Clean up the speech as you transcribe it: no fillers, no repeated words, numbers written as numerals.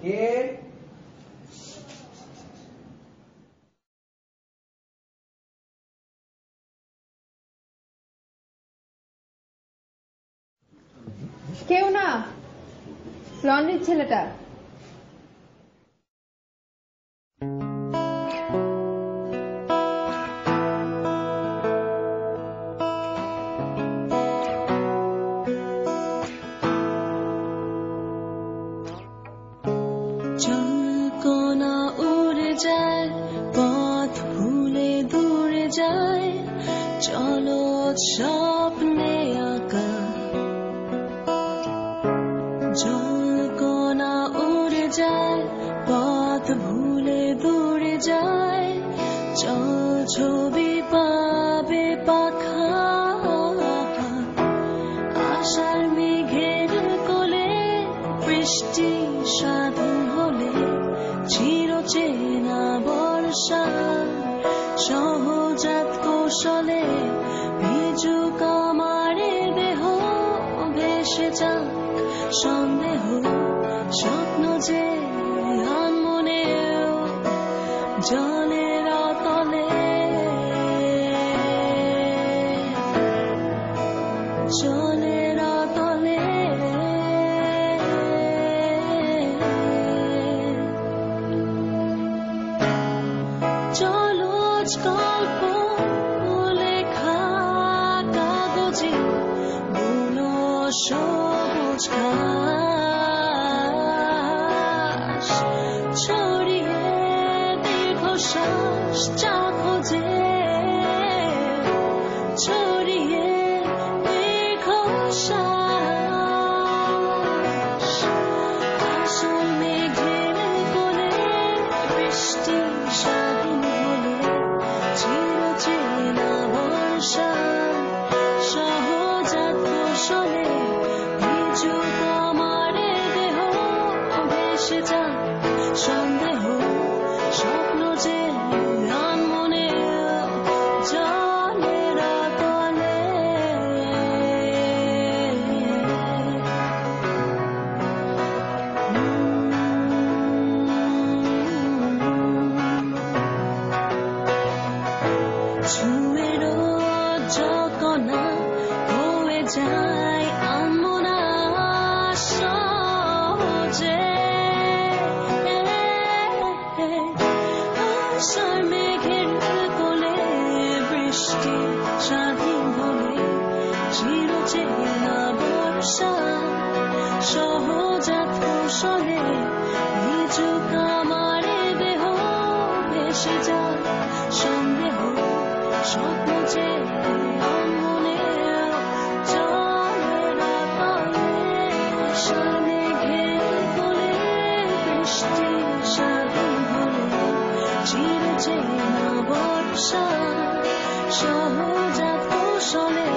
কেউ না, লন্ড্রির ছেলেটা। জলকণা উড়ে যায়, পথ ভুলে দূরে যায়, চলো স্বপ্নে আঁকা। জলকণা উড়ে যায়, পথ ভুলে দূরে যায়, চল ছবি পাবে পাখা। আশার মেঘের কোলে বৃষ্টি স্বাধীন হলে, চিরচেনা বর্ষা সহজাত কৌশলে ভিজুক আমারে দেহ, ভেসে যাক সন্দেহ স্বপ্ন যে আনমনেও জলের তলে। জলের তলে জলজ গল্প লেখা কাগজে বুনো সবুজ ঘাস ছড়িয়ে দীর্ঘশ্বাস চা খোঁজে, ছড়িয়ে দীর্ঘশ্বাস। আসল মেঘের কোলে বৃষ্টি স্বাধীন হলে, চিরচেনা বর্ষা সহজাত কৌশলে ভিজুক আমারে দেহ, ভেসে যাক সন্দেহ স্বপ্ন যে আনমনে জলের তলে। ছুঁয়েরও জকনা হয়ে যায় আনমনা সহজে। আশার মেঘের কোলে বৃষ্টি স্বাধীন হলে, চিরচেনা বর্ষা সহজাত কৌশলে ভিজুক আমারে দেহ, ভেসে যাক সন্দেহ স্বপ্ন যে আনমনে জলের তলে। আশার মেঘের কোলে বৃষ্টি স্বাধীন হলে, চিরচেনা বর্ষা সহজাত কৌশলে